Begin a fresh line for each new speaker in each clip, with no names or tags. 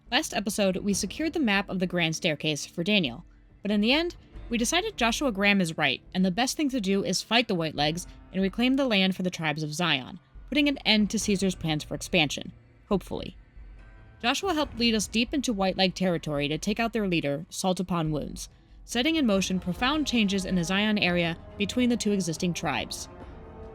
Last episode, we secured the map of the Grand Staircase for Daniel, but in the end, we decided Joshua Graham is right, and the best thing to do is fight the Whitelegs and reclaim the land for the tribes of Zion, putting an end to Caesar's plans for expansion. Hopefully. Joshua helped lead us deep into Whiteleg territory to take out their leader, Salt Upon Wounds, setting in motion profound changes in the Zion area between the two existing tribes.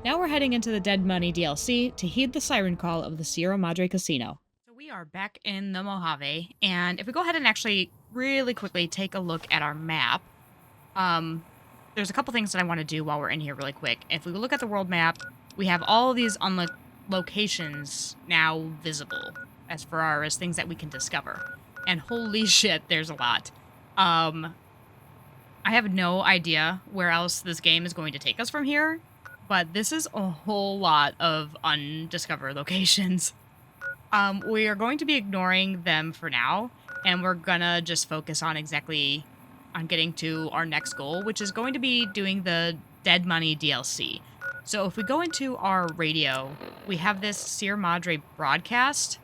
Now we're heading into the Dead Money DLC to heed the siren call of the Sierra Madre Casino. So we are back in the Mojave, and if we go ahead and actually really quickly take a look at our map, there's a couple things that I want to do while we're in here really quick. If we look at the world map, we have all of these locations now visible as far as things that we can discover. And holy shit, there's a lot. I have no idea where else this game is going to take us from here, but this is a whole lot of undiscovered locations. We are going to be ignoring them for now, and we're gonna just focus on getting to our next goal, which is going to be doing the Dead Money DLC. So if we go into our radio, we have this Sierra Madre broadcast,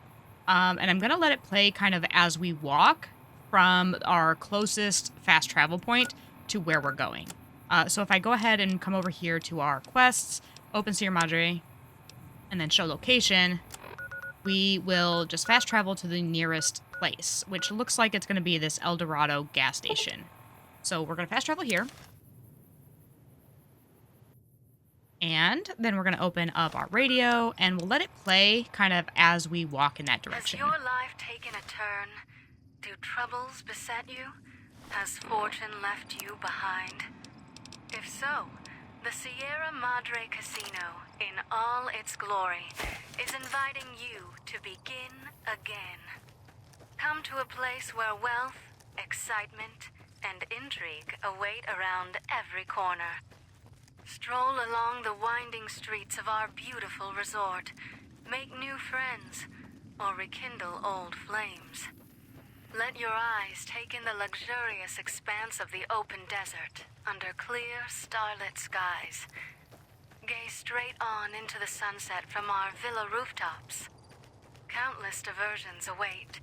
and I'm going to let it play kind of as we walk from our closest fast travel point to where we're going. So if I go ahead and come over here to our quests, open Sierra Madre, and then show location, we will just fast travel to the nearest place, which looks like it's going to be this El Dorado gas station. So we're going to fast travel here. And then we're going to open up our radio, and we'll let it play kind of as we walk in that direction.
Has your life taken a turn? Do troubles beset you? Has fortune left you behind? If so, the Sierra Madre Casino, in all its glory, is inviting you to begin again. Come to a place where wealth, excitement, and intrigue await around every corner. Stroll along the winding streets of our beautiful resort, make new friends, or rekindle old flames. Let your eyes take in the luxurious expanse of the open desert under clear, starlit skies. Gaze straight on into the sunset from our villa rooftops. Countless diversions await.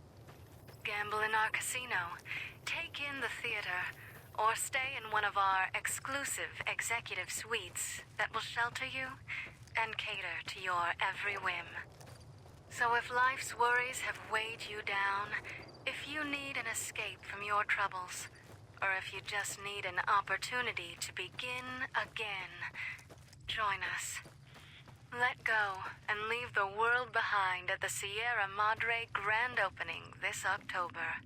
Gamble in our casino, take in the theater, or stay in one of our exclusive executive suites that will shelter you and cater to your every whim. So if life's worries have weighed you down, if you need an escape from your troubles, or if you just need an opportunity to begin again, join us. Let go and leave the world behind at the Sierra Madre grand opening this October.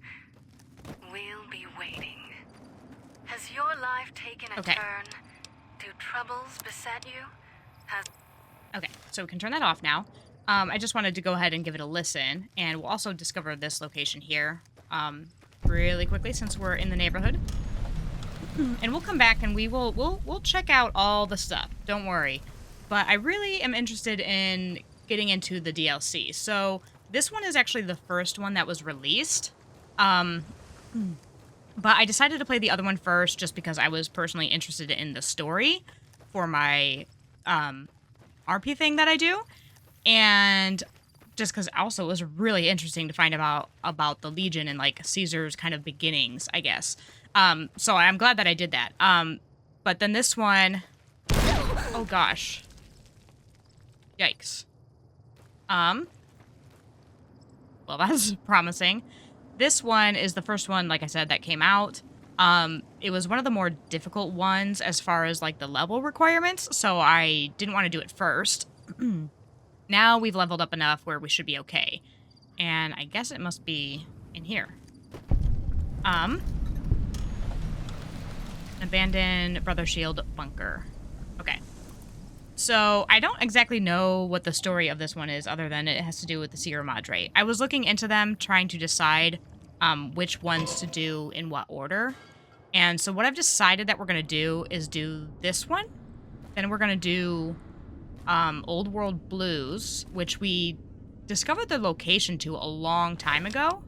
We'll be waiting. Has your life taken a turn? Do troubles beset you?
Okay, so we can turn that off now. I just wanted to go ahead and give it a listen, and we'll also discover this location here really quickly since we're in the neighborhood. And we'll come back and we'll check out all the stuff. Don't worry. But I really am interested in getting into the DLC. So this one is actually the first one that was released. But I decided to play the other one first just because I was personally interested in the story for my RP thing that I do. And just because also it was really interesting to find about the Legion and like Caesar's kind of beginnings, I guess. So I'm glad that I did that. But then this one, oh gosh. Yikes. Well, that's promising. This one is the first one, like I said, that came out. It was one of the more difficult ones as far as like the level requirements, so I didn't want to do it first. Now we've leveled up enough where we should be okay. And I guess it must be in here. Abandoned Brother Shield bunker. Okay. So I don't exactly know what the story of this one is other than it has to do with the Sierra Madre. I was looking into them trying to decide which ones to do in what order. And so what I've decided that we're going to do is do this one. Then we're going to do Old World Blues, which we discovered the location to a long time ago.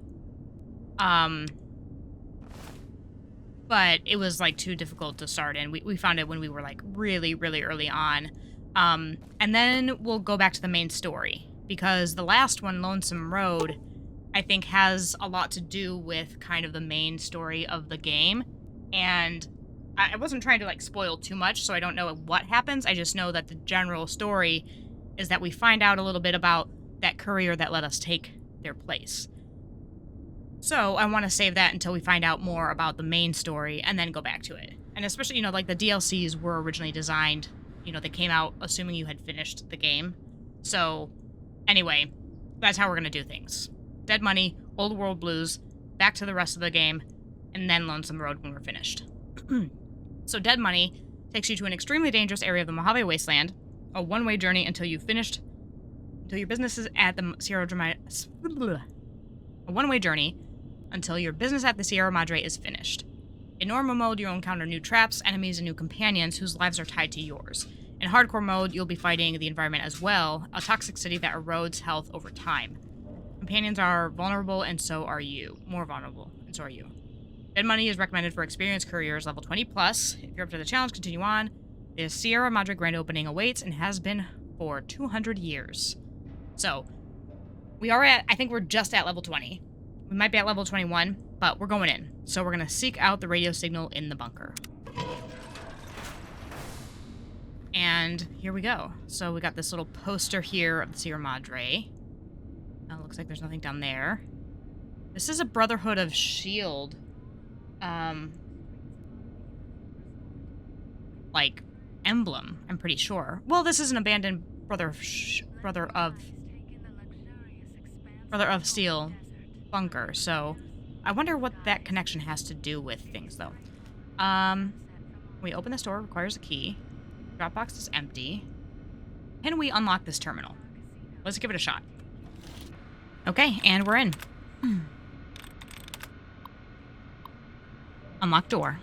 But it was like too difficult to start in. We found it when we were like really, really early on. And then we'll go back to the main story because the last one, Lonesome Road, I think has a lot to do with kind of the main story of the game. And I wasn't trying to like spoil too much, so I don't know what happens. I just know that the general story is that we find out a little bit about that courier that let us take their place. So I want to save that until we find out more about the main story and then go back to it. And especially, like the DLCs were originally designed, they came out assuming you had finished the game. So anyway, that's how we're going to do things. Dead Money, Old World Blues, back to the rest of the game, and then Lonesome Road when we're finished. So Dead Money takes you to an extremely dangerous area of the Mojave Wasteland, a one-way journey until your business is at the Sierra Madre. A one-way journey until your business at the Sierra Madre is finished. In normal mode, you'll encounter new traps, enemies, and new companions whose lives are tied to yours. In hardcore mode, you'll be fighting the environment as well, a toxic city that erodes health over time. Companions are vulnerable, and so are you. More vulnerable, and so are you. Dead Money is recommended for experienced couriers level 20+. If you're up to the challenge, continue on. The Sierra Madre grand opening awaits and has been for 200 years. So, I think we're just at level 20. We might be at level 21, but we're going in. So we're going to seek out the radio signal in the bunker. And here we go. So we got this little poster here of the Sierra Madre. Looks like there's nothing down there. This is a Brotherhood of S.H.I.E.L.D. Like, emblem, I'm pretty sure. Well, this is an abandoned Brother of Steel bunker, so I wonder what that connection has to do with things, though. We open this door, requires a key. Dropbox is empty. Can we unlock this terminal? Let's give it a shot. Okay, and we're in. Unlock door.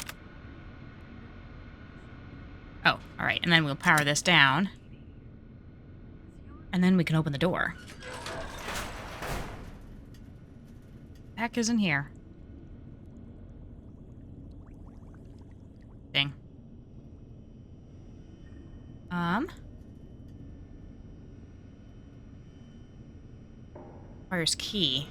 Oh, alright, and then we'll power this down. And then we can open the door. Heck is in here? Thing. Where's key?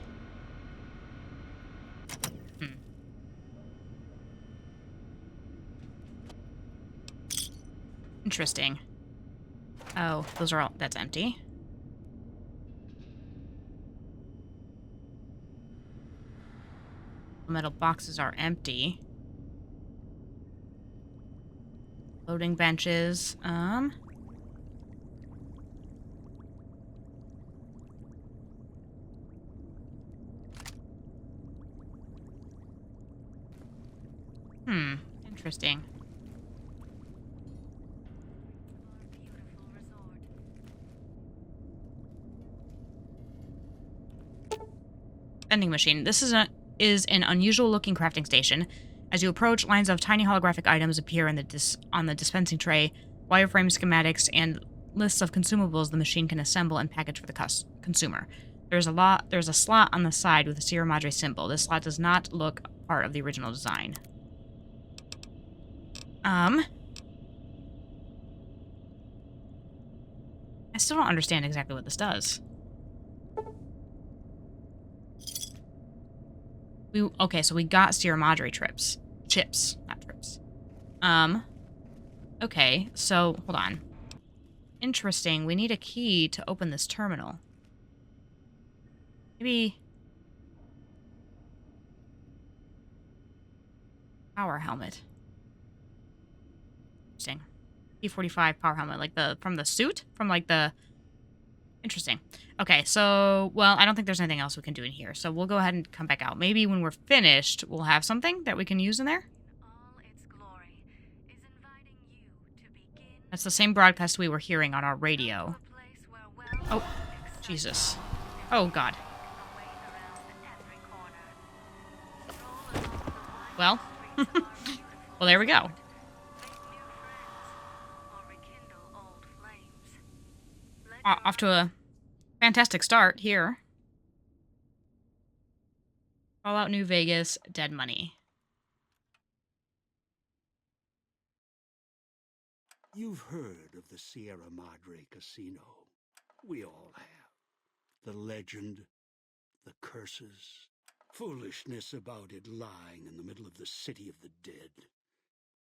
Interesting. Oh, those are all... That's empty. The metal boxes are empty. Loading benches. Interesting. Vending machine. This is an unusual-looking crafting station. As you approach, lines of tiny holographic items appear on the dispensing tray, wireframe schematics, and lists of consumables the machine can assemble and package for the consumer. There's a slot on the side with a Sierra Madre symbol. This slot does not look part of the original design. I still don't understand exactly what this does. Okay, so we got Sierra Madre chips, not trips. Okay, so hold on. Interesting. We need a key to open this terminal. Maybe power helmet. Interesting. P45 power helmet, like from the suit, from like the. Interesting. Okay, so, well, I don't think there's anything else we can do in here, so we'll go ahead and come back out. Maybe when we're finished, we'll have something that we can use in there? That's the same broadcast we were hearing on our radio. Oh, Jesus. Oh, God. Well, well, there we go. Off to a fantastic start here. Fallout New Vegas, Dead Money.
You've heard of the Sierra Madre Casino. We all have. The legend, the curses. Foolishness about it lying in the middle of the city of the dead,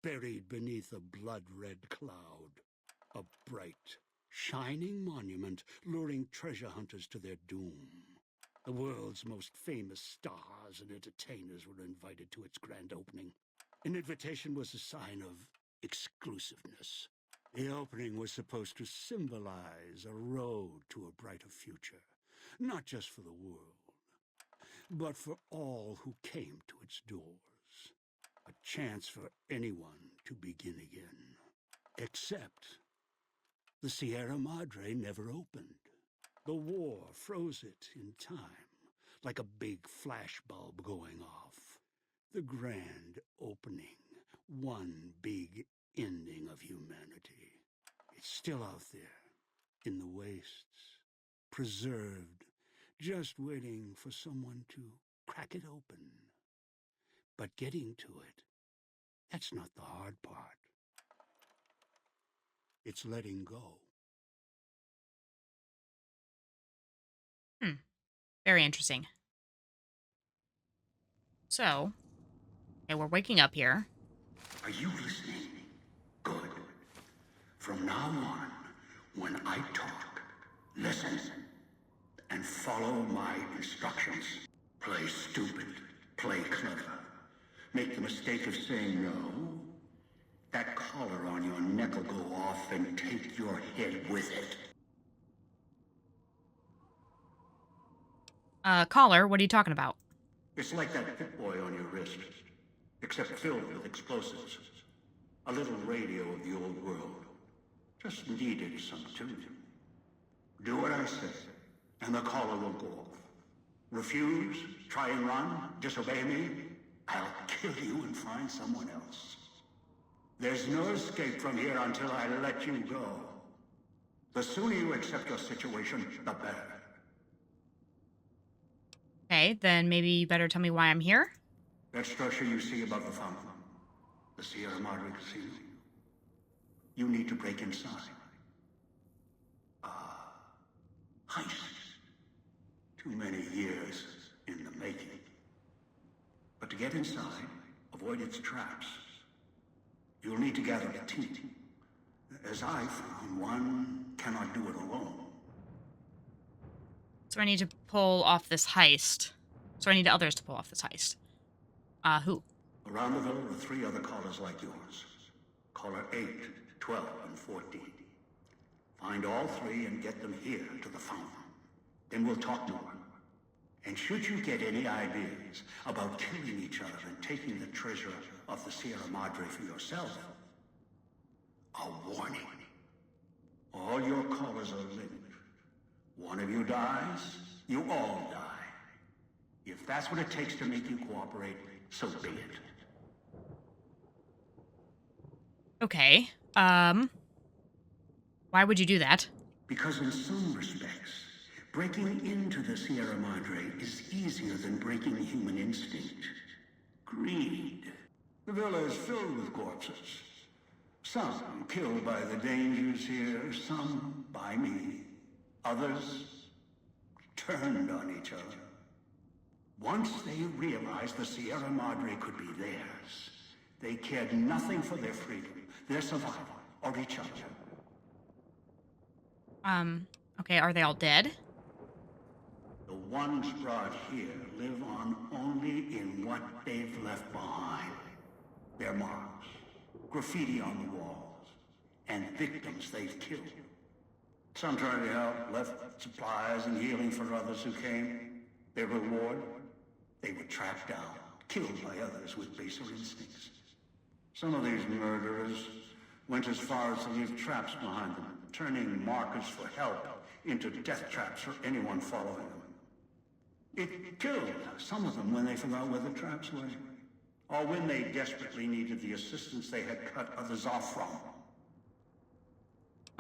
buried beneath a blood-red cloud. A bright, shining monument luring treasure hunters to their doom. The world's most famous stars and entertainers were invited to its grand opening. An invitation was a sign of exclusiveness. The opening was supposed to symbolize a road to a brighter future, not just for the world, but for all who came to its doors. A chance for anyone to begin again. Except the Sierra Madre never opened. The war froze it in time, like a big flashbulb going off. The grand opening, one big ending of humanity. It's still out there, in the wastes, preserved, just waiting for someone to crack it open. But getting to it, that's not the hard part. It's letting go.
Very interesting. So, okay, we're waking up here.
Are you listening? Good. From now on, when I talk, listen and follow my instructions. Play stupid, play clever. Make the mistake of saying no. That collar on your neck will go off and take your head with it.
Caller, what are you talking about?
It's like that Pit Boy on your wrist, except filled with explosives. A little radio of the old world. Just needed some tuning. Do what I say, and the collar will go off. Refuse, try and run, disobey me, I'll kill you and find someone else. There's no escape from here until I let you go. The sooner you accept your situation, the better.
Okay, then maybe you better tell me why I'm here?
That structure you see above the fountain, the Sierra Madre Casino. You need to break inside. Heist. Too many years in the making. But to get inside, avoid its traps. You'll need to gather a team. As I found, one cannot do it alone.
So I need to pull off this heist. So I need others to pull off this heist. Who?
Around the villa are 3 other callers like yours. Caller 8, 12, and 14. Find all 3 and get them here to the fountain. Then we'll talk more. And should you get any ideas about killing each other and taking the treasure of the Sierra Madre for yourself, a warning. All your callers are linked. One of you dies, you all die. If that's what it takes to make you cooperate, so be it.
Okay, why would you do that?
Because in some respects, breaking into the Sierra Madre is easier than breaking human instinct. Greed. The villa is filled with corpses. Some killed by the dangers here, some by me. Others turned on each other. Once they realized the Sierra Madre could be theirs, they cared nothing for their freedom, their survival, or each other.
Okay, are they all dead?
The ones brought here live on only in what they've left behind. Their marks, graffiti on the walls, and victims they've killed. Some tried to help, left supplies and healing for others who came. Their reward? They were tracked down, killed by others with baser instincts. Some of these murderers went as far as to leave traps behind them, turning markers for help into death traps for anyone following them. It killed some of them when they forgot where the traps were, or when they desperately needed the assistance they had cut others off from.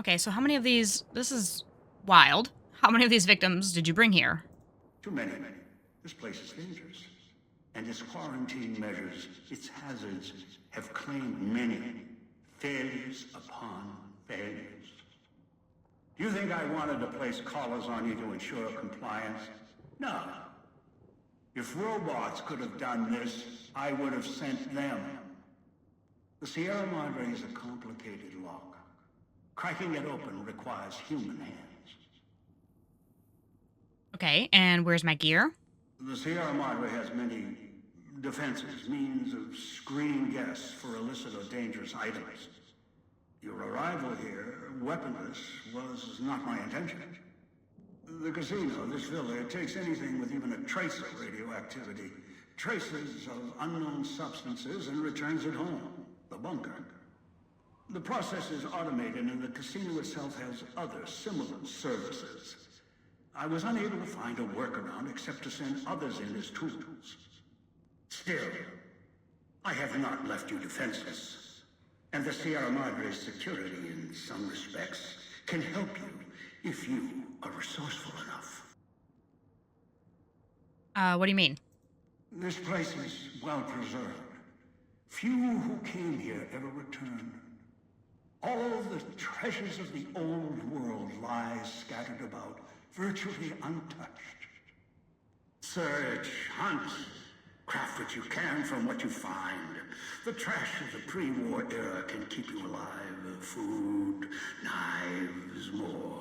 Okay, so how many of these... This is wild. How many of these victims did you bring here?
Too many. This place is dangerous. And its quarantine measures, its hazards, have claimed many. Failures upon failures. Do you think I wanted to place collars on you to ensure compliance? No. If robots could have done this, I would have sent them. The Sierra Madre is a complicated lock. Cracking it open requires human hands.
Okay, and where's my gear?
The Sierra Madre has many defenses, means of screening guests for illicit or dangerous items. Your arrival here, weaponless, was not my intention. The casino, this villa, it takes anything with even a trace of radioactivity, traces of unknown substances, and returns it home, the bunker. The process is automated, and the casino itself has other similar services. I was unable to find a workaround except to send others in as tools. Still, I have not left you defenseless, and the Sierra Madre's security, in some respects, can help you if you are resourceful enough.
What do you mean?
This place is well preserved. Few who came here ever returned. All the treasures of the old world lie scattered about, virtually untouched. Search, hunt, craft what you can from what you find. The trash of the pre-war era can keep you alive. Food, knives, more.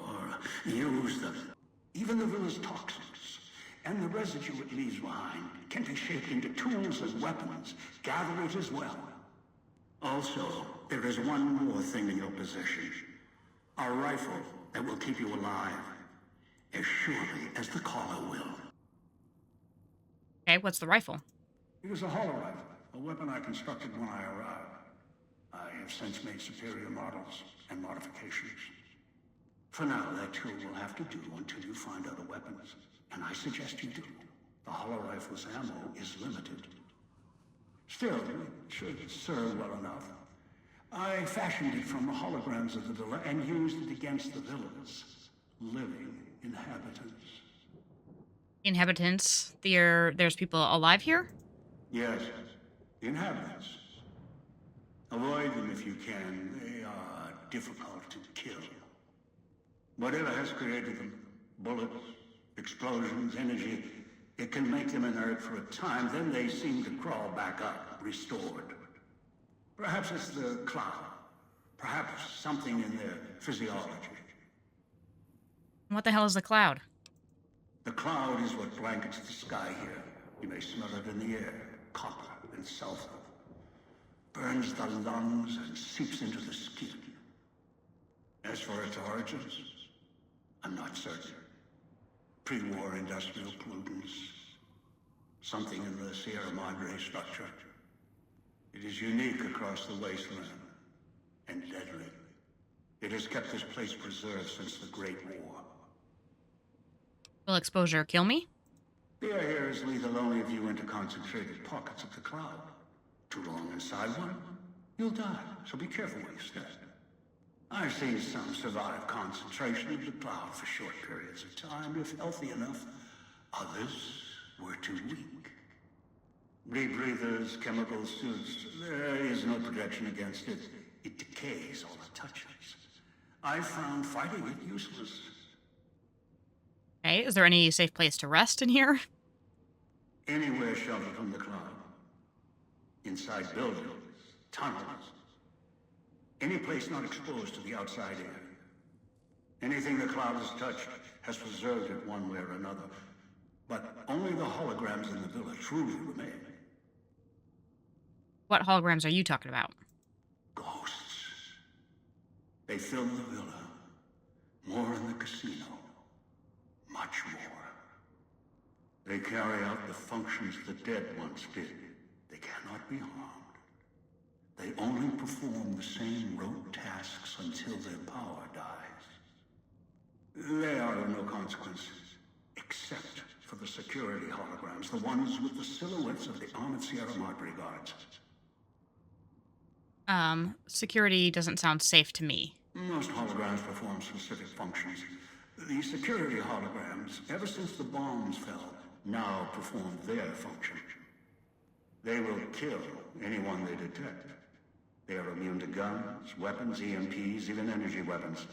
Use them. Even the villa's toxins and the residue it leaves behind can be shaped into tools and weapons. Gather it as well. Also, there is one more thing in your possession. A rifle that will keep you alive. As surely as the caller will.
Okay, what's the rifle?
It is a hollow rifle, a weapon I constructed when I arrived. I have since made superior models and modifications. For now, that too will have to do until you find other weapons. And I suggest you do. The hollow rifle's ammo is limited. Still, it should serve well enough. I fashioned it from the holograms of the villa and used it against the villa's living inhabitants.
Inhabitants? There's people alive here?
Yes, inhabitants. Avoid them if you can. They are difficult to kill. Whatever has created them, bullets, explosions, energy, it can make them inert for a time, then they seem to crawl back up, restored. Perhaps it's the cloud. Perhaps something in their physiology.
What the hell is the cloud?
The cloud is what blankets the sky here. You may smell it in the air. Copper and sulfur. Burns the lungs and seeps into the skin. As for its origins, I'm not certain. Pre-war industrial pollutants. Something in the Sierra Madre structure. It is unique across the wasteland. And deadly. It has kept this place preserved since the Great War.
Will exposure kill me?
The air here is lethal only if you enter concentrated pockets of the cloud. Too long inside one, you'll die, so be careful where you step. I've seen some survive concentration of the cloud for short periods of time, if healthy enough. Others were too weak. Rebreathers, chemical suits, there is no protection against it. It decays all it touches. I found fighting it useless.
Okay, is there any safe place to rest in here?
Anywhere sheltered from the cloud. Inside buildings, tunnels. Any place not exposed to the outside air. Anything the cloud has touched has preserved it one way or another. But only the holograms in the villa truly remain.
What holograms are you talking about?
Ghosts. They fill the villa. More in the casino. Much more. They carry out the functions the dead once did. They cannot be harmed. They only perform the same rote tasks until their power dies. They are of no consequence, except for the security holograms, the ones with the silhouettes of the armored Sierra Madre guards.
Security doesn't sound safe to me.
Most holograms perform specific functions. The security holograms, ever since the bombs fell, now perform their function. They will kill anyone they detect. They are immune to guns, weapons, EMPs, even energy weapons.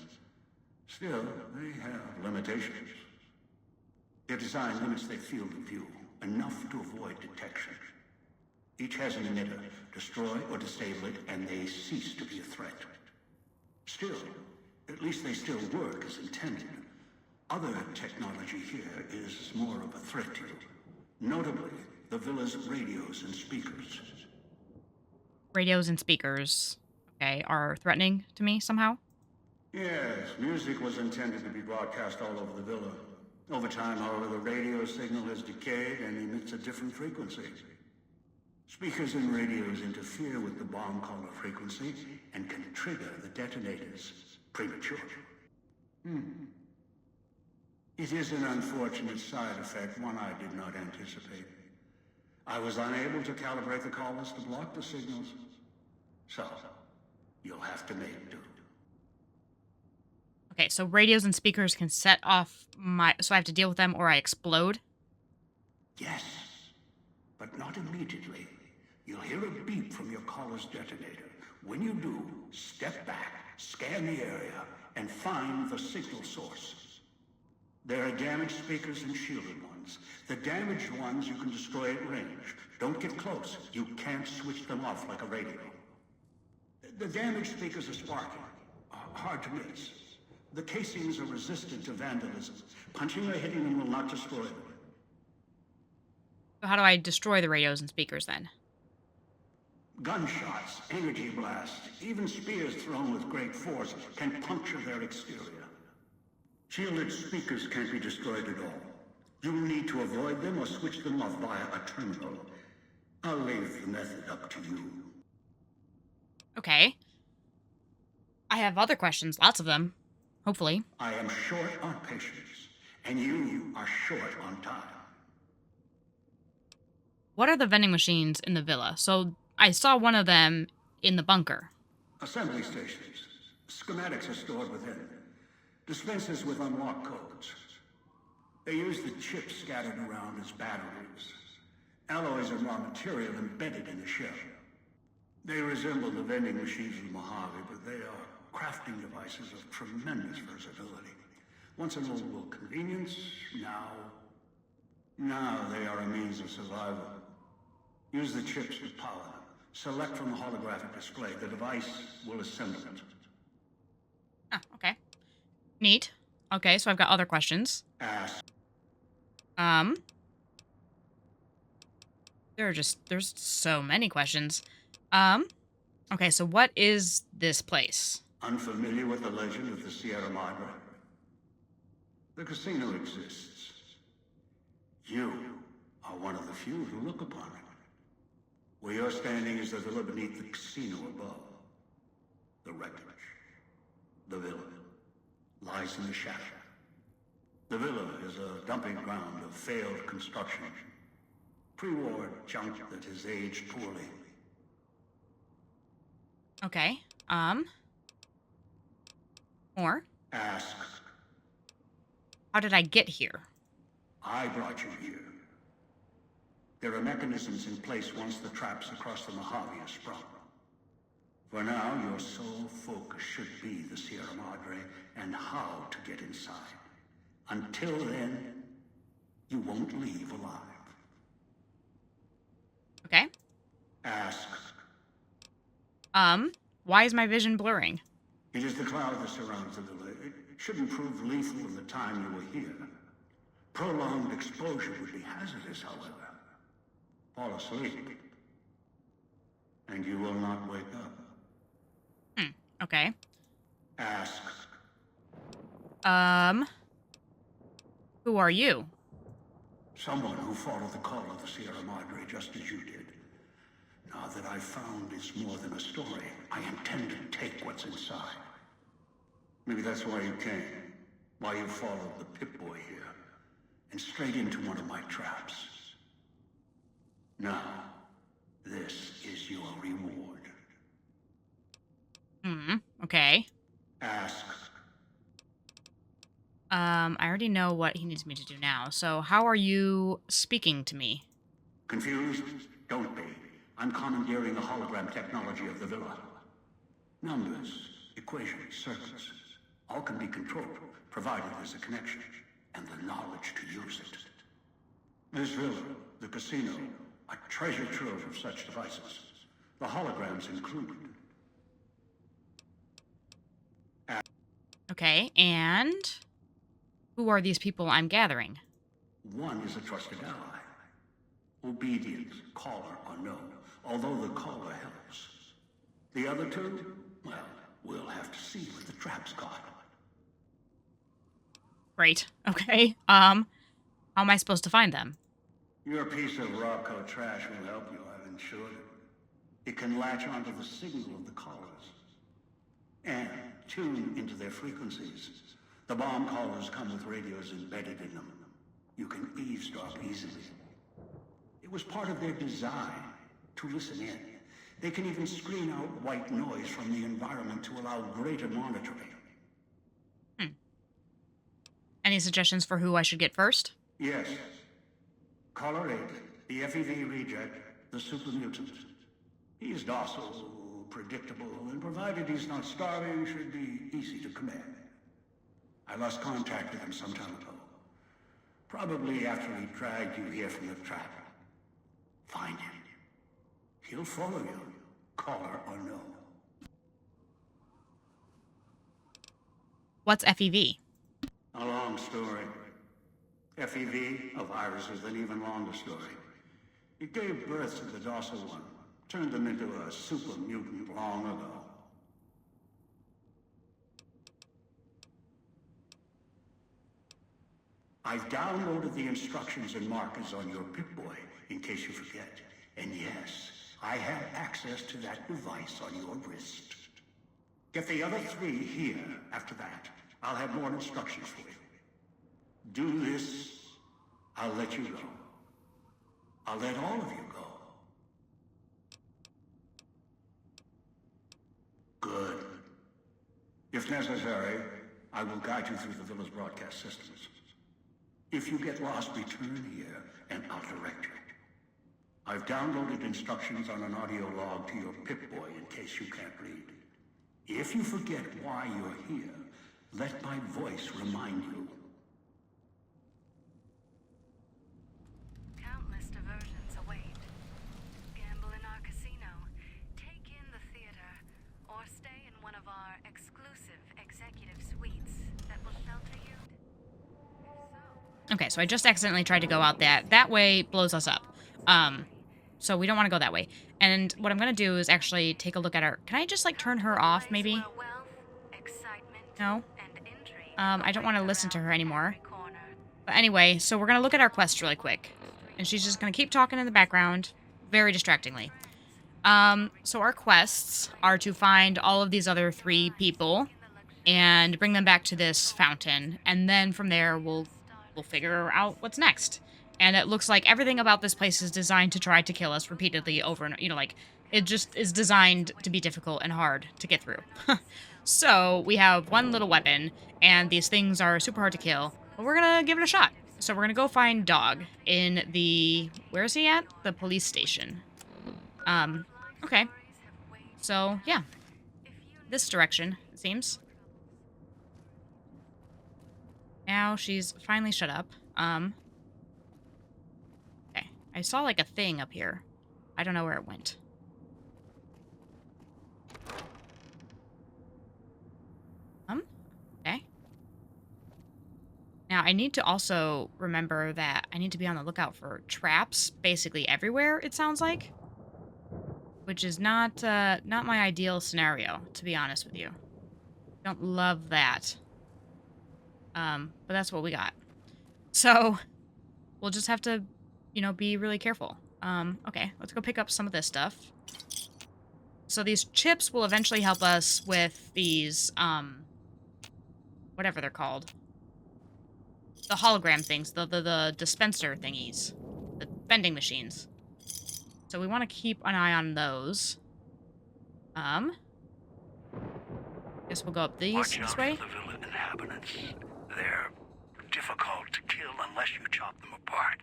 Still, they have limitations. Their design limits their field of view. enough to avoid detection. Each has an emitter. Destroy or disable it, and they cease to be a threat. Still, at least they still work as intended. Other technology here is more of a threat to you. Notably, the villa's radios and speakers.
Radios and speakers, okay, are threatening to me somehow?
Yes, music was intended to be broadcast all over the villa. Over time, however, the radio signal has decayed and emits a different frequency. Speakers and radios interfere with the bomb caller frequency and can trigger the detonators prematurely. It is an unfortunate side effect, one I did not anticipate. I was unable to calibrate the callers to block the signals. So, you'll have to make do.
Okay, so radios and speakers can set off so I have to deal with them or I explode?
Yes, but not immediately. You'll hear a beep from your caller's detonator. When you do, step back, scan the area, and find the signal source. There are damaged speakers and shielded ones. The damaged ones you can destroy at range. Don't get close. You can't switch them off like a radio. The damaged speakers are sparking. Hard to miss. The casings are resistant to vandalism. Punching or hitting them will not destroy them.
So how do I destroy the radios and speakers then?
Gunshots, energy blasts, even spears thrown with great force can puncture their exterior. Shielded speakers can't be destroyed at all. You'll need to avoid them or switch them off via a terminal. I'll leave the method up to you.
Okay. I have other questions, lots of them. Hopefully.
I am short on patience, and you are short on time.
What are the vending machines in the villa? So I saw one of them in the bunker.
Assembly stations. Schematics are stored within. Dispensers with unlock codes. They use the chips scattered around as batteries. Alloys and raw material embedded in the shell. They resemble the vending machines in Mojave, but they are crafting devices of tremendous versatility. Once an old world convenience, now they are a means of survival. Use the chips to power them. Select from the holographic display. The device will assemble it.
Ah, okay. Neat. Okay, so I've got other questions.
Ask.
There's so many questions. Okay, so what is this place?
Unfamiliar with the legend of the Sierra Madre? The casino exists. You are one of the few who look upon it. Where you're standing is the villa beneath the casino above. The wreckage. The villa lies in the shadow. The villa is a dumping ground of failed construction. Pre-war junk that has aged poorly.
Okay, more?
Ask.
How did I get here?
I brought you here. There are mechanisms in place once the traps across the Mojave are sprung. For now, your sole focus should be the Sierra Madre and how to get inside. Until then, you won't leave alive.
Okay.
Ask.
Why is my vision blurring?
It is the cloud that surrounds the villa. It shouldn't prove lethal in the time you were here. Prolonged exposure would be hazardous, however. Fall asleep, and you will not wake up.
Okay.
Ask.
Who are you?
Someone who followed the call of the Sierra Madre just as you did. Now that I've found it's more than a story, I intend to take what's inside. Maybe that's why you came. Why you followed the Pip-Boy here. And straight into one of my traps. Now, this is your reward.
Okay.
Ask.
I already know what he needs me to do now, so how are you speaking to me?
Confused? Don't be. I'm commandeering the hologram technology of the villa. Numbers, equations, circuits, all can be controlled, provided there's a connection, and the knowledge to use it. This villa, the casino, a treasure trove of such devices. The holograms included.
Okay, and who are these people I'm gathering?
One is a trusted ally. Obedient, caller unknown, although the caller helps. The other two, well, we'll have to see what the trap's got.
Great. Okay. How am I supposed to find them?
Your piece of Robco trash will help you, I've ensured it. It can latch onto the signal of the callers and tune into their frequencies. The bomb callers come with radios embedded in them. You can eavesdrop easily. It was part of their design to listen in. They can even screen out white noise from the environment to allow greater monitoring.
Any suggestions for who I should get first?
Yes. Caller 8, the FEV reject, the super mutant. He's docile, predictable, and provided he's not starving, should be easy to command. I lost contact with him some time ago. Probably after he dragged you here from the trap. Find him. He'll follow you, caller unknown.
What's FEV?
A long story. FEV, a virus, is an even longer story. It gave birth to the docile one, turned them into a super mutant long ago. I've downloaded the instructions and markers on your Pip-Boy, in case you forget. And yes, I have access to that device on your wrist. Get the other three here after that. I'll have more instructions for you. Do this, I'll let you go. I'll let all of you go. Good. If necessary, I will guide you through the villa's broadcast systems. If you get lost, return here, and I'll direct you. I've downloaded instructions on an audio log to your Pip-Boy in case you can't read. If you forget why you're here, let my voice remind you.
Countless diversions await. Gamble in our casino, take in the theater, or stay in one of our exclusive executive suites that will shelter you.
Okay, so I just accidentally tried to go out that way blows us up. So we don't want to go that way. And what I'm going to do is actually take a look at her. Can I just, like, turn her off, maybe? No? I don't want to listen to her anymore. But anyway, so we're going to look at our quest really quick. And she's just going to keep talking in the background, very distractingly. So our quests are to find all of these other 3 people and bring them back to this fountain. And then from there, we'll figure out what's next. And it looks like everything about this place is designed to try to kill us repeatedly over and, you know, like, it just is designed to be difficult and hard to get through. So we have one little weapon, and these things are super hard to kill, but we're gonna give it a shot. So we're gonna go find Dog in the, where is he at? The police station. Okay. So, yeah. This direction, it seems. Now she's finally shut up. Okay. I saw, like, a thing up here. I don't know where it went. Okay. Now, I need to also remember that I need to be on the lookout for traps basically everywhere, it sounds like. Which is not my ideal scenario, to be honest with you. Don't love that. But that's what we got. So, we'll just have to, you know, be really careful. Okay, let's go pick up some of this stuff. So these chips will eventually help us with these, whatever they're called. The hologram things, the dispenser thingies. The vending machines. So we want to keep an eye on those. Guess we'll go up this way.
The villa inhabitants. They're difficult to kill unless you chop them apart.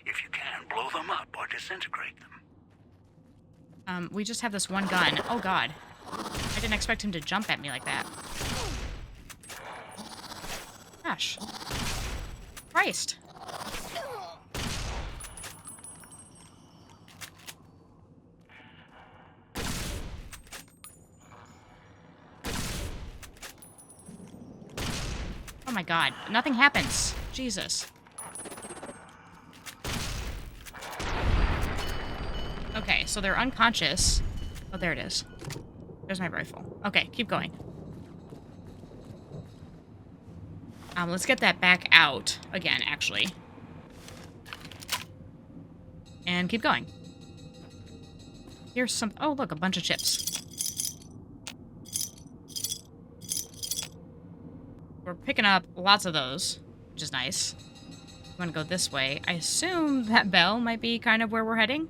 If you can, blow them up or disintegrate them.
We just have this one gun. Oh, God. I didn't expect him to jump at me like that. Gosh. Christ. my god. Nothing happens. Jesus. Okay, so they're unconscious. Oh, there it is. There's my rifle. Okay, keep going. Let's get that back out again, actually. And keep going. Here's some... Oh, look, a bunch of chips. We're picking up lots of those, which is nice. I'm gonna go this way. I assume that bell might be kind of where we're heading.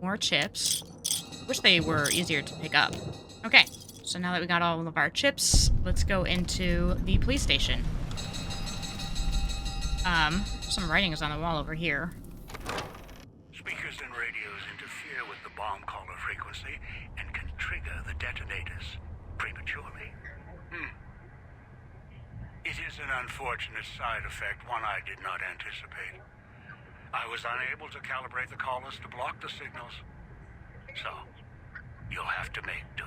More chips. Wish they were easier to pick up. Okay, so now that we got all of our chips, let's go into the police station. Some writing is on the wall over here.
Speakers and radios interfere with the bomb caller frequency and can trigger the detonators prematurely. It is an unfortunate side effect, one I did not anticipate. I was unable to calibrate the callers to block the signals, so you'll have to make do.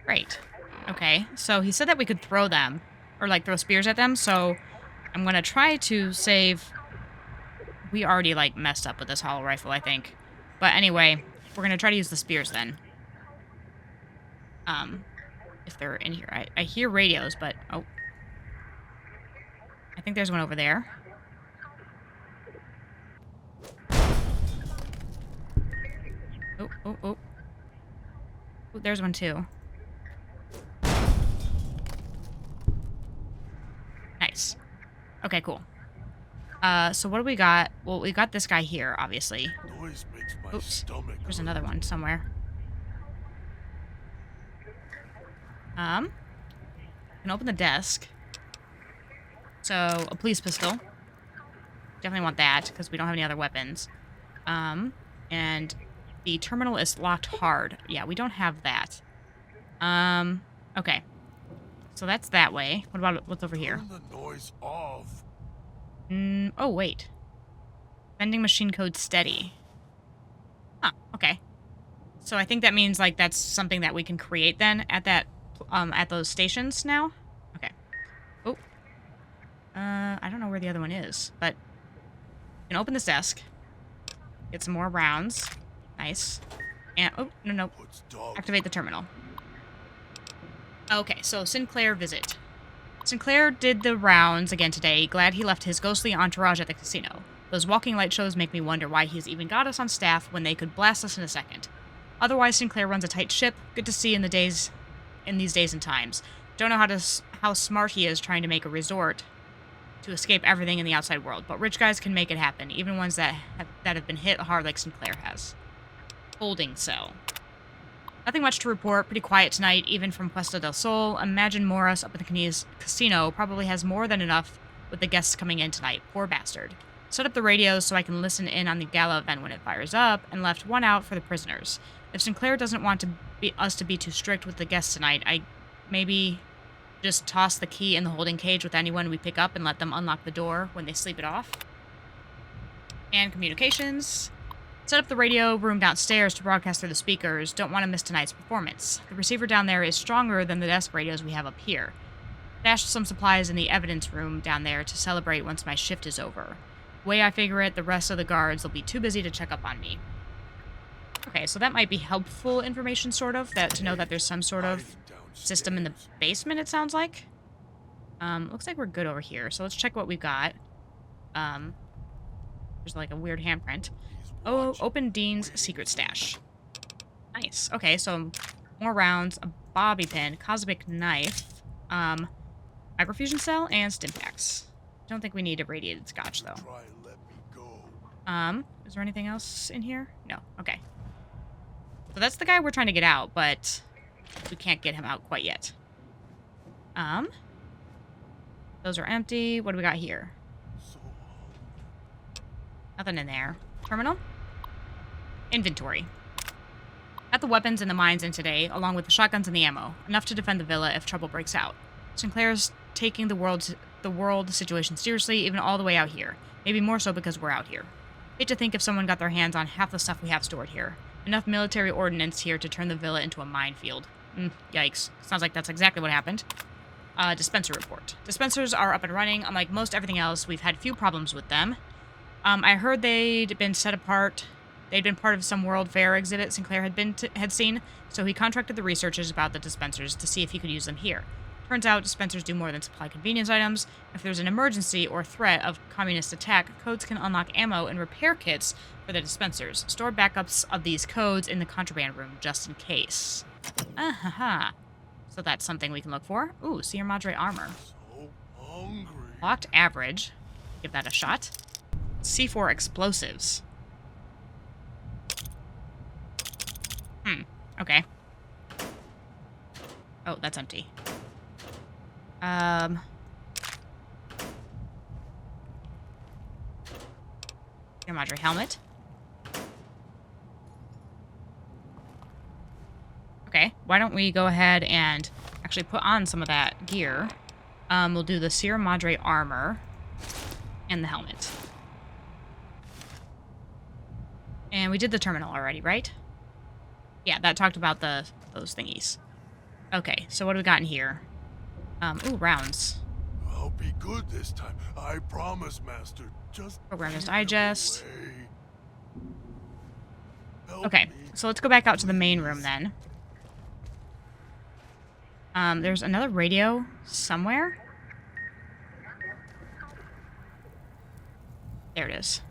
Great. Okay, so he said that we could throw them, or like throw spears at them, so I'm gonna try to save... We already like messed up with this hollow rifle, I think. But anyway, we're gonna try to use the spears then. If they're in here. I hear radios, but... Oh. I think there's one over there. Oh, oh, oh. Oh, there's one too. Nice. Okay, cool. So what do we got? Well, we got this guy here, obviously.
Noise makes my
Oops.
stomach
There's
hurt.
another one somewhere. Can open the desk. So, a police pistol. Definitely want that, because we don't have any other weapons. And the terminal is locked hard. Yeah, we don't have that. Okay. So that's that way. What about what's over here?
Turn the noise off.
Oh, wait. Vending machine code steady. Huh, okay. So I think that means, like, that's something that we can create then at that, at those stations now? Okay. Oh. I don't know where the other one is, but we can open this desk. Get some more rounds. Nice. And, oh, no.
Puts dog.
Activate the terminal. Okay, so Sinclair visit. Sinclair did the rounds again today, glad he left his ghostly entourage at the casino. Those walking light shows make me wonder why he's even got us on staff when they could blast us in a second. Otherwise, Sinclair runs a tight ship. Good to see in these days and times. Don't know how smart he is trying to make a resort to escape everything in the outside world, but rich guys can make it happen, even ones that have been hit hard like Sinclair has. Holding cell. Nothing much to report. Pretty quiet tonight, even from Puesta del Sol. Imagine Morris up at the casino probably has more than enough with the guests coming in tonight. Poor bastard. Set up the radios so I can listen in on the gala event when it fires up, and left one out for the prisoners. If Sinclair doesn't want us to be too strict with the guests tonight, I maybe just toss the key in the holding cage with anyone we pick up and let them unlock the door when they sleep it off. And communications. Set up the radio room downstairs to broadcast through the speakers. Don't want to miss tonight's performance. The receiver down there is stronger than the desk radios we have up here. Stashed some supplies in the evidence room down there to celebrate once my shift is over. Way I figure it, the rest of the guards will be too busy to check up on me. Okay, so that might be helpful information, sort of, to know that there's some sort of system in the basement, it sounds like. Looks like we're good over here, so let's check what we've got. There's like a weird handprint. Oh, open Dean's secret stash. Nice. Okay, so more rounds, a bobby pin, cosmic knife, microfusion cell, and stim packs. Don't think we need a radiated scotch, though.
Try and let me go.
Is there anything else in here? No. Okay. So that's the guy we're trying to get out, but we can't get him out quite yet. Those are empty. What do we got here?
So
Nothing in there. Terminal? Inventory. Got the weapons and the mines in today, along with the shotguns and the ammo. Enough to defend the villa if trouble breaks out. Sinclair's taking the world situation seriously, even all the way out here. Maybe more so because we're out here. Hate to think if someone got their hands on half the stuff we have stored here. Enough military ordnance here to turn the villa into a minefield. Yikes. Sounds like that's exactly what happened. Dispenser report. Dispensers are up and running. Unlike most everything else, we've had few problems with them. I heard they'd been set apart. They'd been part of some World Fair exhibit Sinclair had seen, so he contracted the researchers about the dispensers to see if he could use them here. Turns out dispensers do more than supply convenience items. If there's an emergency or threat of communist attack, codes can unlock ammo and repair kits for the dispensers. Store backups of these codes in the contraband room, just in case. So that's something we can look for. Ooh, Sierra Madre armor.
So hungry.
Locked average. Give that a shot. C4 explosives. Okay. Oh, that's empty. Sierra Madre helmet. Okay, why don't we go ahead and actually put on some of that gear. We'll do the Sierra Madre armor and the helmet. And we did the terminal already, right? Yeah, that talked about those thingies. Okay, so what do we got in here? Ooh, rounds.
I'll be good this time. I promise, Master. Just
Programmer's
keep him
Digest.
away. Help
Okay,
me.
so let's go back out to the main room then. There's another radio somewhere. There it is.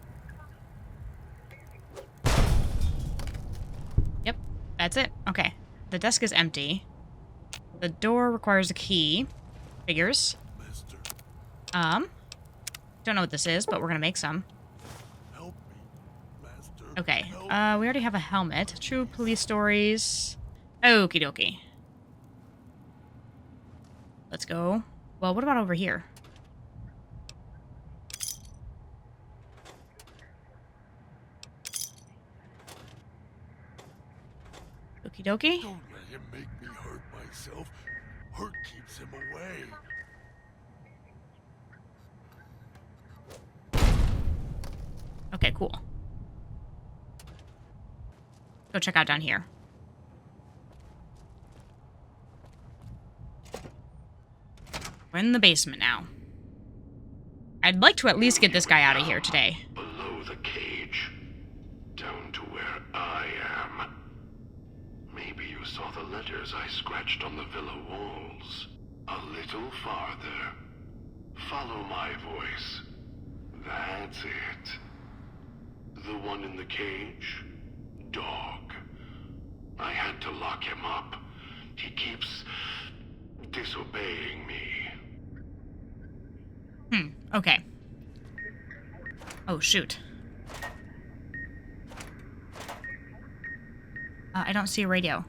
Yep, that's it. Okay, the desk is empty. The door requires a key. Figures.
Mister,
Don't know what this is, but we're gonna make some.
help me. Master.
Okay,
help.
we already have a helmet. True police stories. Okie dokie. Let's go. Well, what about over here? Okie dokie.
Don't let him make me hurt myself. Hurt keeps him away.
Okay, cool. Go check out down here. We're in the basement now. I'd like to at least get this guy out of here today.
Below the cage, down to where I am. Maybe you saw the letters I scratched on the villa walls. A little farther. Follow my voice. That's it. The one in the cage? Dog. I had to lock him up. He keeps disobeying me.
Okay. Oh, shoot. I don't see a radio.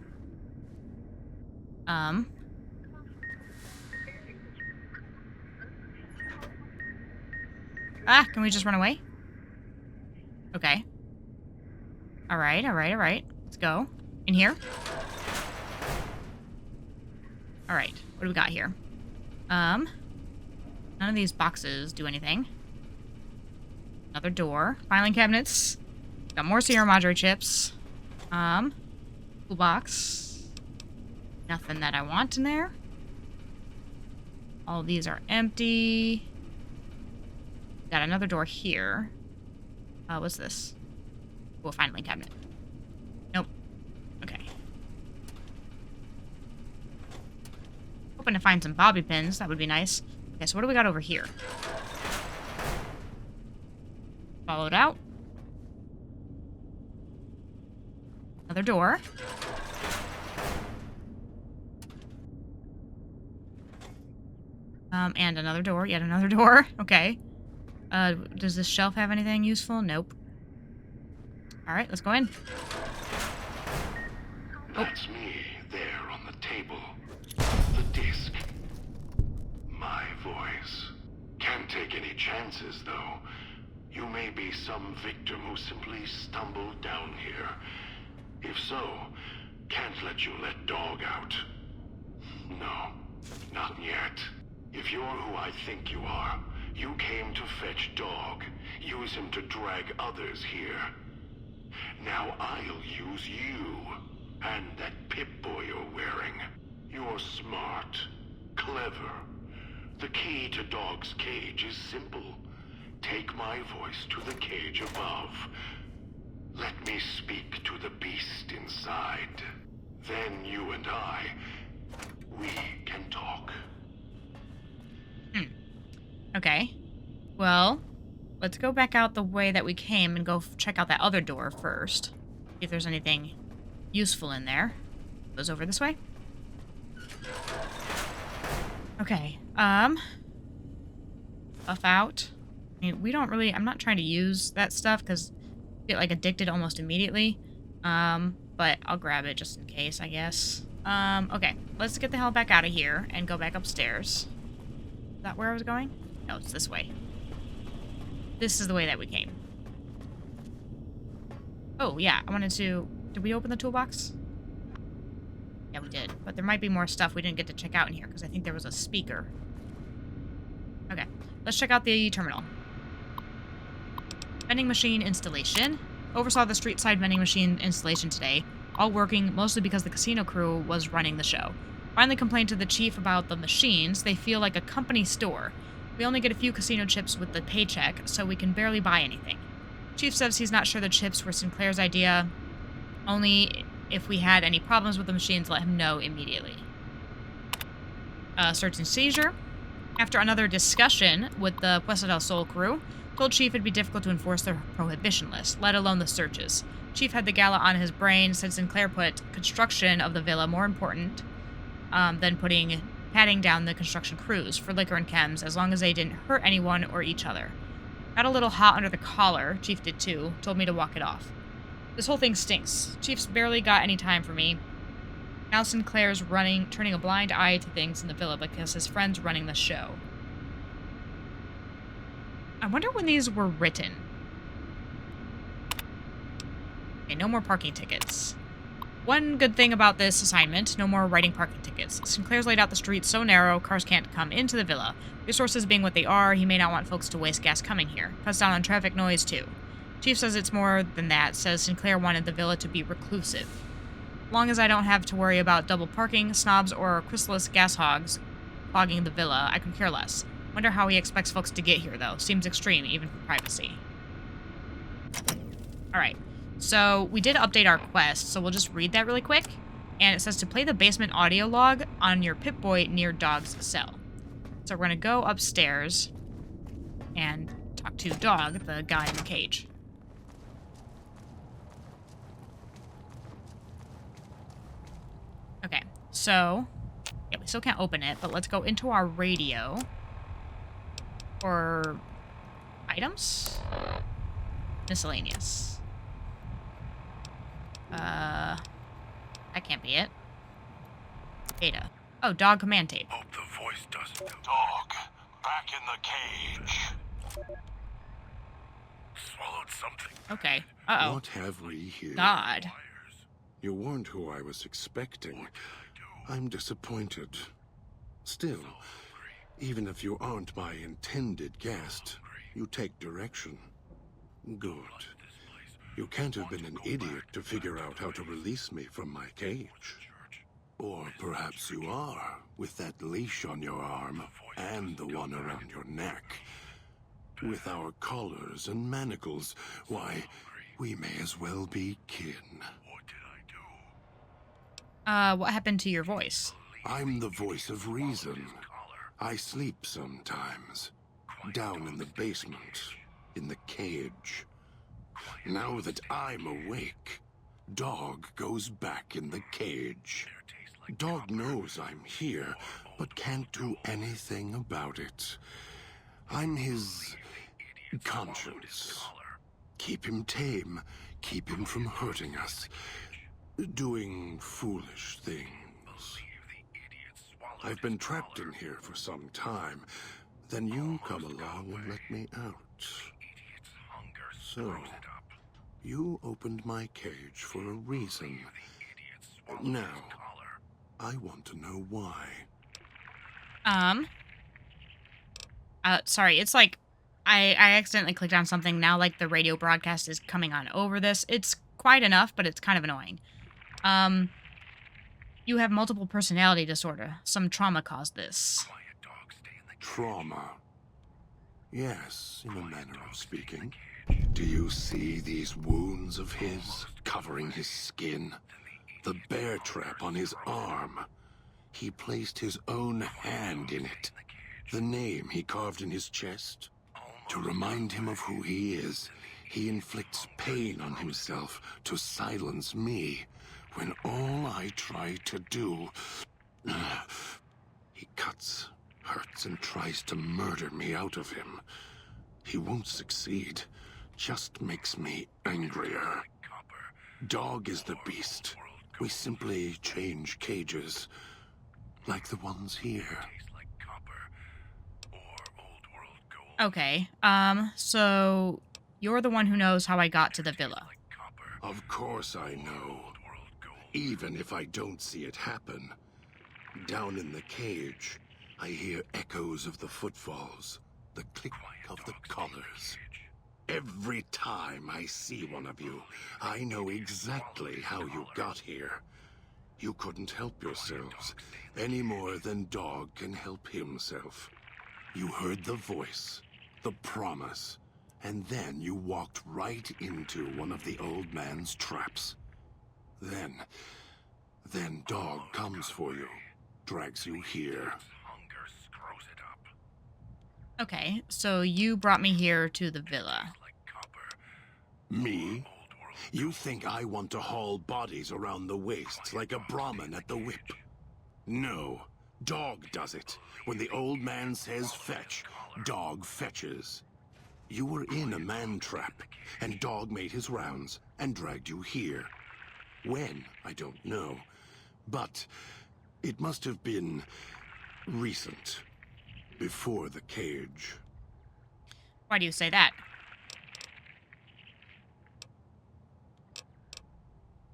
Can we just run away? Okay. Alright. Let's go. In here? Alright. What do we got here? None of these boxes do anything. Another door. Filing cabinets. Got more Sierra Madre chips. Toolbox. Nothing that I want in there. All of these are empty. Got another door here. What's this? Oh, a filing cabinet. Nope. Okay. Hoping to find some bobby pins. That would be nice. Okay, so what do we got over here? Followed out. Another door. And another door. Yet another door. Okay. Does this shelf have anything useful? Nope. Alright, let's go in.
That's me, there on the table. The disc. My voice. Can't take any chances, though. You may be some victim who simply stumbled down here. If so, can't let you let Dog out. No, not yet. If you're who I think you are, you came to fetch Dog, use him to drag others here. Now I'll use you. And that Pip-Boy you're wearing. You're smart, clever. The key to Dog's cage is simple. Take my voice to the cage above. Let me speak to the beast inside. Then you and we can talk.
Okay. Well, let's go back out the way that we came and go check out that other door first. See if there's anything useful in there. Goes over this way. Okay. Buff out. I mean, we don't really... I'm not trying to use that stuff because I get, like, addicted almost immediately. But I'll grab it just in case, I guess. Okay. Let's get the hell back out of here and go back upstairs. Is that where I was going? No, it's this way. This is the way that we came. Oh, yeah. I wanted to... Did we open the toolbox? Yeah, we did. But there might be more stuff we didn't get to check out in here, because I think there was a speaker. Okay. Let's check out the terminal. Vending machine installation. Oversaw the street side vending machine installation today. All working, mostly because the casino crew was running the show. Finally complained to the chief about the machines. They feel like a company store. We only get a few casino chips with the paycheck, so we can barely buy anything. Chief says he's not sure the chips were Sinclair's idea. Only if we had any problems with the machines, let him know immediately. Search and seizure. After another discussion with the Puesta del Sol crew, told Chief it'd be difficult to enforce their prohibition list, let alone the searches. Chief had the gala on his brain, said Sinclair put construction of the villa more important than patting down the construction crews for liquor and chems, as long as they didn't hurt anyone or each other. Got a little hot under the collar, Chief did too, told me to walk it off. This whole thing stinks. Chief's barely got any time for me. Now Sinclair's turning a blind eye to things in the villa because his friend's running the show. I wonder when these were written. Okay, no more parking tickets. One good thing about this assignment, no more writing parking tickets. Sinclair's laid out the streets so narrow, cars can't come into the villa. Resources being what they are, he may not want folks to waste gas coming here. Cuts down on traffic noise, too. Chief says it's more than that, says Sinclair wanted the villa to be reclusive. As long as I don't have to worry about double parking, snobs, or chrysalis gas hogs clogging the villa, I could care less. Wonder how he expects folks to get here, though. Seems extreme, even for privacy. Alright. So, we did update our quest, so we'll just read that really quick. And it says to play the basement audio log on your Pip-Boy near Dog's cell. So we're going to go upstairs and talk to Dog, the guy in the cage. Okay, so, yeah, we still can't open it, but let's go into our radio. For items? Miscellaneous. That can't be it. Data. Oh, Dog command tape.
Hope the voice doesn't...
Dog, back in the cage.
Swallowed something.
Okay. Uh-oh.
What have we here?
God.
You weren't who I was expecting. I'm disappointed. Still, even if you aren't my intended guest, you take direction. Good. You can't have been an idiot to figure out how to release me from my cage. Or perhaps you are, with that leash on your arm and the one around your neck. With our collars and manacles, why, we may as well be kin.
What did I do?
What happened to your voice?
I'm the voice of reason. I sleep sometimes. Down in the basement. In the cage. Now that I'm awake, Dog goes back in the cage. Dog knows I'm here, but can't do anything about it. I'm his conscience. Keep him tame. Keep him from hurting us. Doing foolish things. I've been trapped in here for some time. Then you come along and let me out. So, you opened my cage for a reason. Now, I want to know why.
Sorry, it's like, I accidentally clicked on something now, like the radio broadcast is coming on over this. It's quiet enough, but it's kind of annoying. Um, you have multiple personality disorder. Some trauma caused this.
Trauma. Yes, in a manner of speaking. Do you see these wounds of his, covering his skin? The bear trap on his arm. He placed his own hand in it. The name he carved in his chest. To remind him of who he is, he inflicts pain on himself to silence me, when all I try to do... He cuts, hurts, and tries to murder me out of him. He won't succeed, just makes me angrier. Dog is the beast. We simply change cages, like the ones here.
Okay, so you're the one who knows how I got to the villa.
Of course I know. Even if I don't see it happen. Down in the cage, I hear echoes of the footfalls, the click of the collars. Every time I see one of you, I know exactly how you got here. You couldn't help yourselves, any more than Dog can help himself. You heard the voice, the promise, and then you walked right into one of the old man's traps. Then Dog comes for you, drags you here.
Okay, so you brought me here to the villa.
Me? You think I want to haul bodies around the waist like a Brahmin at the whip? No, Dog does it. When the old man says fetch, Dog fetches. You were in a man trap, and Dog made his rounds and dragged you here. When, I don't know. But it must have been recent. Before the cage.
Why do you say that?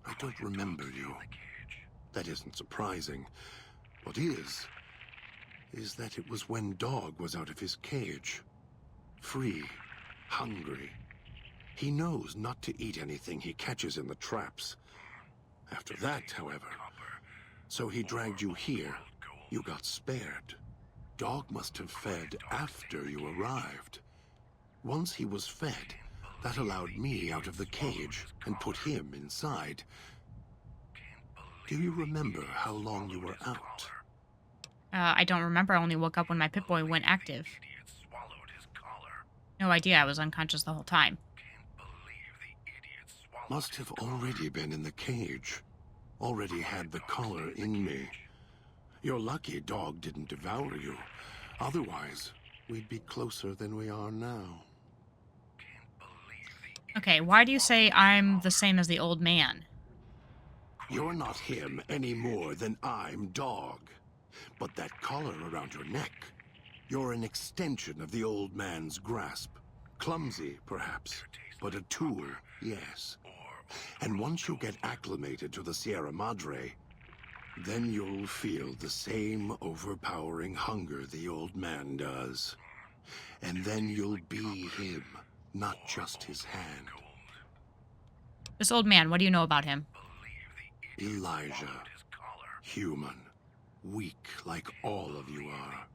I don't remember you. That isn't surprising. What is that it was when Dog was out of his cage. Free, hungry. He knows not to eat anything he catches in the traps. After that, however, so he dragged you here. You got spared. Dog must have fed after you arrived. Once he was fed, that allowed me out of the cage and put him inside. Do you remember how long you were out?
I don't remember. I only woke up when my Pip-Boy went active. No idea. I was unconscious the whole time.
Must have already been in the cage. Already had the collar in me. You're lucky Dog didn't devour you. Otherwise, we'd be closer than we are now.
Okay, why do you say I'm the same as the old man?
You're not him any more than I'm Dog. But that collar around your neck, you're an extension of the old man's grasp. Clumsy, perhaps, but a tool, yes. And once you get acclimated to the Sierra Madre, then you'll feel the same overpowering hunger the old man does. And then you'll be him, not just his hand.
This old man, what do you know about him?
Elijah. Human. Weak like all of you are.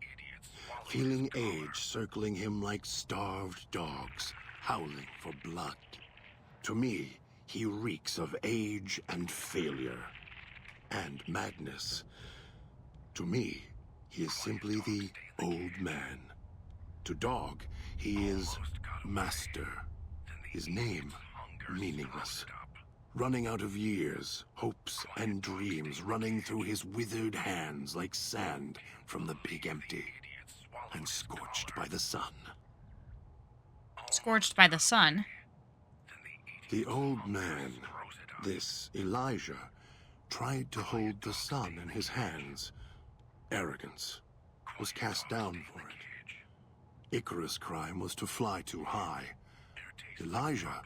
Feeling age circling him like starved dogs, howling for blood. To me, he reeks of age and failure. And madness. To me, he is simply the old man. To Dog, he is Master. His name, meaningless. Running out of years, hopes and dreams running through his withered hands like sand from the big empty. And scorched by the sun.
Scorched by the sun?
The old man, this Elijah, tried to hold the sun in his hands. Arrogance. Was cast down for it. Icarus' crime was to fly too high. Elijah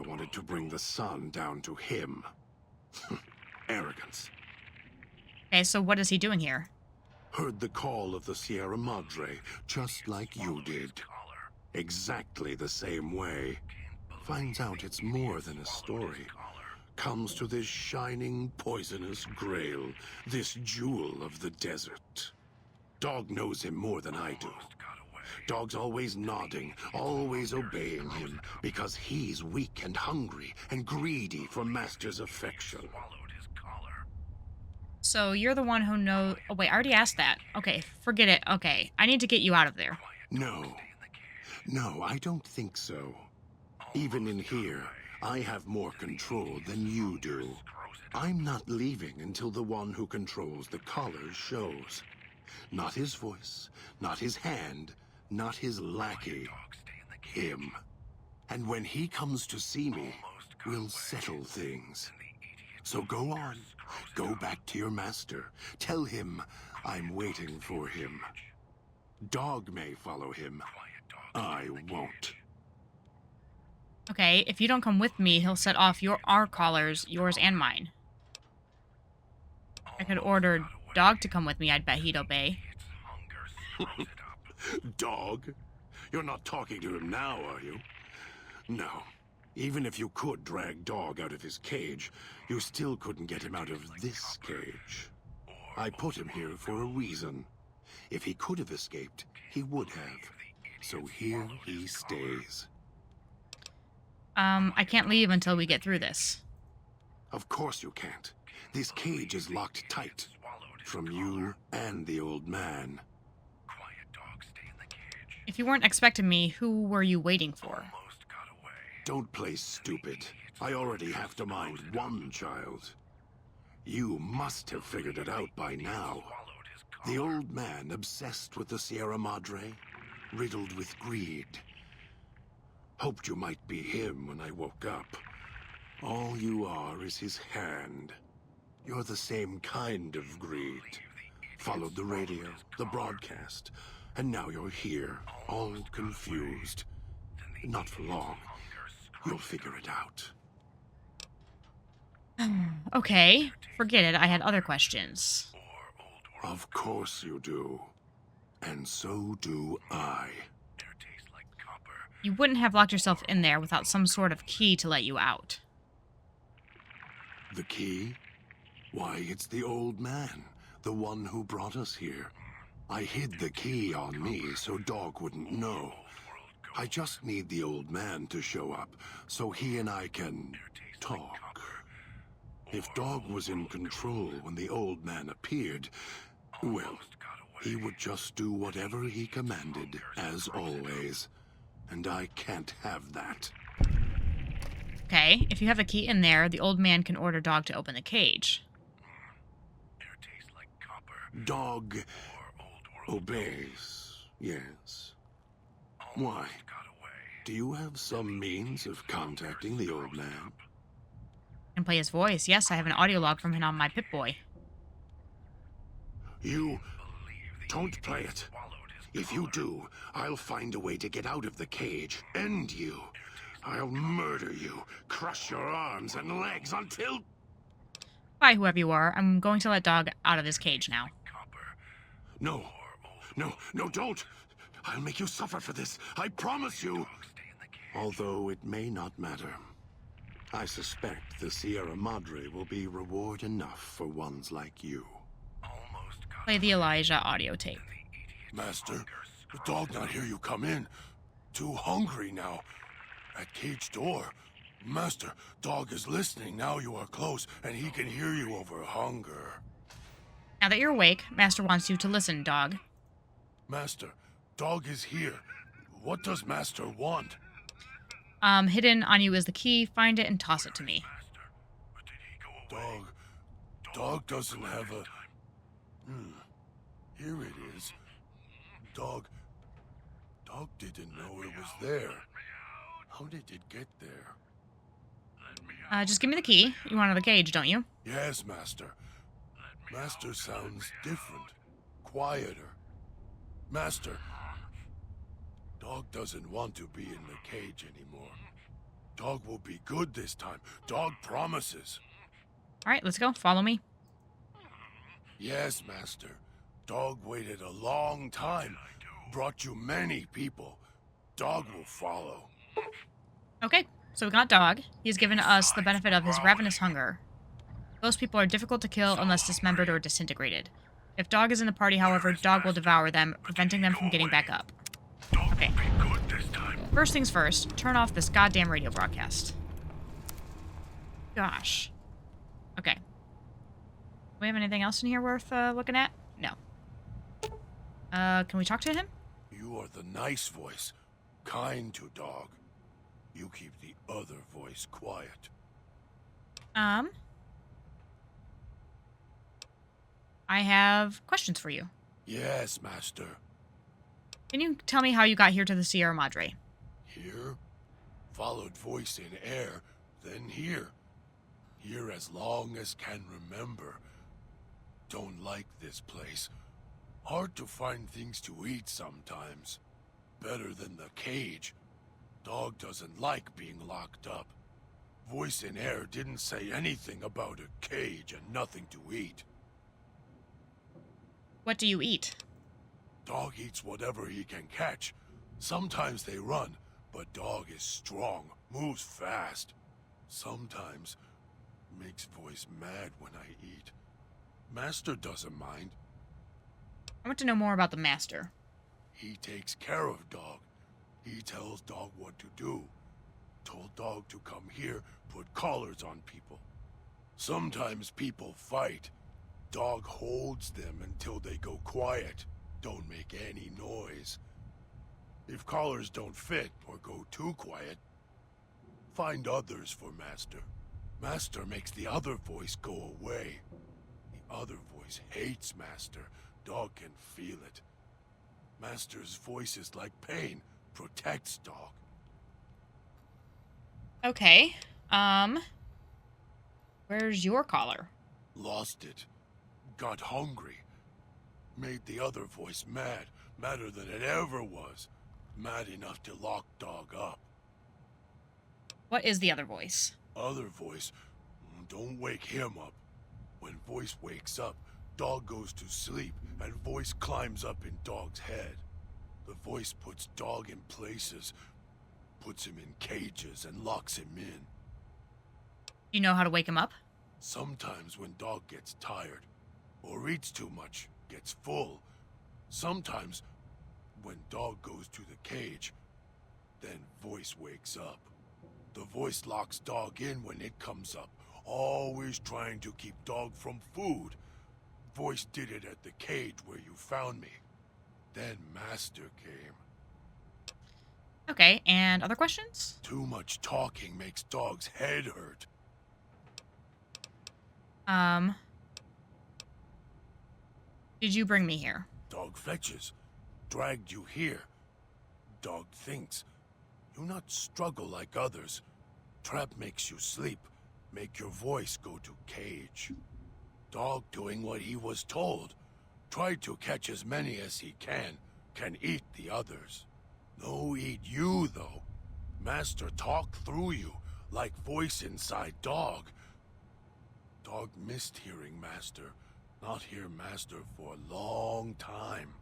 wanted to bring the sun down to him. Arrogance.
Okay, so what is he doing here?
Heard the call of the Sierra Madre, just like you did. Exactly the same way. Finds out it's more than a story. comes to this shining, poisonous grail, this jewel of the desert. Dog knows him more than I do. Dog's always nodding, always obeying him, because he's weak and hungry and greedy for Master's affection.
So you're the one who knows... Oh, wait, I already asked that. Okay, forget it. Okay, I need to get you out of there.
No, I don't think so. Even in here, I have more control than you do. I'm not leaving until the one who controls the collars shows. Not his voice, not his hand, not his lackey. Him. And when he comes to see me, we'll settle things. So go on. Go back to your master. Tell him I'm waiting for him. Dog may follow him. I won't.
Okay, if you don't come with me, he'll set off our collars, yours and mine. I could order Dog to come with me. I'd bet he'd obey.
Dog? You're not talking to him now, are you? No. Even if you could drag Dog out of his cage, you still couldn't get him out of this cage. I put him here for a reason. If he could have escaped, he would have. So here he stays.
I can't leave until we get through this.
Of course you can't. This cage is locked tight. From you and the old man.
If you weren't expecting me, who were you waiting for?
Don't play stupid. I already have to mind one child. You must have figured it out by now. The old man obsessed with the Sierra Madre, riddled with greed. Hoped you might be him when I woke up. All you are is his hand. You're the same kind of greed. Followed the radio, the broadcast, and now you're here, all confused. Not for long. You'll figure it out.
Okay, forget it. I had other questions.
Of course you do. And so do I.
You wouldn't have locked yourself in there without some sort of key to let you out.
The key? Why, it's the old man, the one who brought us here. I hid the key on me so Dog wouldn't know. I just need the old man to show up, so he and I can talk. If Dog was in control when the old man appeared, well, he would just do whatever he commanded, as always. And I can't have that.
Okay, if you have a key in there, the old man can order Dog to open the cage.
Dog obeys, yes. Why? Do you have some means of contacting the old man?
And play his voice. Yes, I have an audio log from him on my Pip-Boy.
You don't play it. If you do, I'll find a way to get out of the cage. End you. I'll murder you, crush your arms and legs until...
Bye, whoever you are. I'm going to let Dog out of this cage now.
No, don't. I'll make you suffer for this. I promise you. Although it may not matter. I suspect the Sierra Madre will be reward enough for ones like you.
Play the Elijah audio tape.
Master, the Dog not hear you come in. Too hungry now. At cage door. Master, Dog is listening now you are close, and he can hear you over hunger.
Now that you're awake, Master wants you to listen, Dog.
Master, Dog is here. What does Master want?
Hidden on you is the key. Find it and toss it to me.
Dog doesn't have a... Here it is. Dog didn't know it was there. How did it get there?
Just give me the key. You want out of the cage, don't you?
Yes, Master. Master sounds different. Quieter. Master, Dog doesn't want to be in the cage anymore. Dog will be good this time. Dog promises.
All right, let's go. Follow me.
Yes, Master. Dog waited a long time. Brought you many people. Dog will follow.
Okay, So we got Dog. He's given us the benefit of his ravenous hunger. Those people are difficult to kill unless dismembered or disintegrated. If Dog is in the party, however, Dog will devour them, preventing them from getting back up. Okay. First things first, turn off this goddamn radio broadcast. Gosh. Okay. Do we have anything else in here worth looking at? No. Can we talk to him?
You are the nice voice, kind to Dog. You keep the other voice quiet.
I have questions for you.
Yes, Master.
Can you tell me how you got here to the Sierra Madre?
Here? Followed voice in air, then here. Here as long as can remember. Don't like this place. Hard to find things to eat sometimes. Better than the cage. Dog doesn't like being locked up. Voice in air didn't say anything about a cage and nothing to eat.
What do you eat?
Dog eats whatever he can catch. Sometimes they run, but Dog is strong, moves fast. Sometimes makes voice mad when I eat. Master doesn't mind.
I want to know more about the Master.
He takes care of Dog. He tells Dog what to do. Told Dog to come here, put collars on people. Sometimes people fight. Dog holds them until they go quiet. Don't make any noise. If collars don't fit or go too quiet, find others for Master. Master makes the other voice go away. The other voice hates Master. Dog can feel it. Master's voice is like pain. Protects Dog.
Okay. Where's your collar?
Lost it. Got hungry. Made the other voice mad. Madder than it ever was. Mad enough to lock Dog up.
What is the other voice?
Other voice. Don't wake him up. When voice wakes up, Dog goes to sleep and voice climbs up in Dog's head. The voice puts Dog in places, puts him in cages and locks him in.
You know how to wake him up?
Sometimes when Dog gets tired, or eats too much, gets full. Sometimes when Dog goes to the cage, then voice wakes up. The voice locks Dog in when it comes up, always trying to keep Dog from food. Voice did it at the cage where you found me. Then Master came.
Okay, and other questions?
Too much talking makes Dog's head hurt.
Did you bring me here?
Dog fetches. Dragged you here. Dog thinks. You not struggle like others. Trap makes you sleep. Make your voice go to cage. Dog doing what he was told. Tried to catch as many as he can eat the others. No eat you, though. Master talk through you, like voice inside Dog. Dog missed hearing Master. Not hear Master for a long time.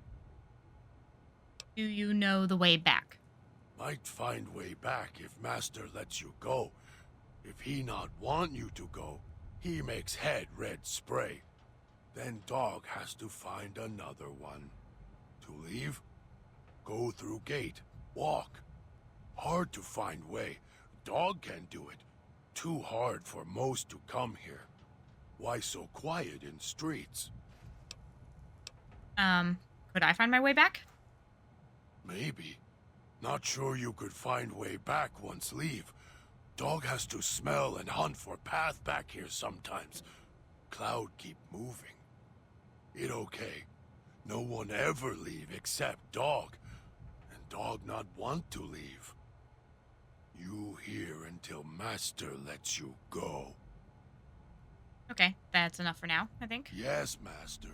Do you know the way back?
Might find way back if Master lets you go. If he not want you to go, he makes head red spray. Then Dog has to find another one. To leave? Go through gate. Walk. Hard to find way. Dog can do it. Too hard for most to come here. Why so quiet in streets?
Could I find my way back?
Maybe. Not sure you could find way back once leave. Dog has to smell and hunt for path back here sometimes. Cloud keep moving. It okay. No one ever leave except Dog. And Dog not want to leave. You here until Master lets you go.
Okay, that's enough for now, I think.
Yes, Master.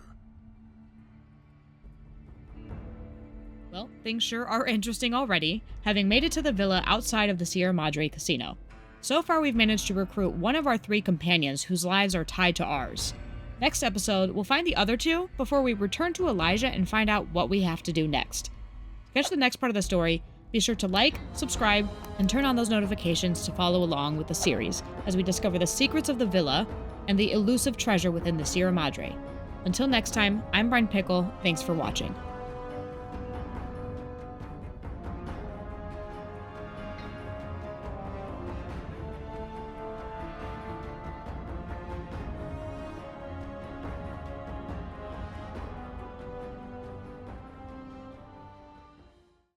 Well, things sure are interesting already, having made it to the villa outside of the Sierra Madre casino. So far, we've managed to recruit one of our 3 companions whose lives are tied to ours. Next episode, we'll find the other 2 before we return to Elijah and find out what we have to do next. To catch the next part of the story, Be sure to like, subscribe, and turn on those notifications to follow along with the series as we discover the secrets of the villa and the elusive treasure within the Sierra Madre. Until next time, I'm Brian Pickle. Thanks for watching.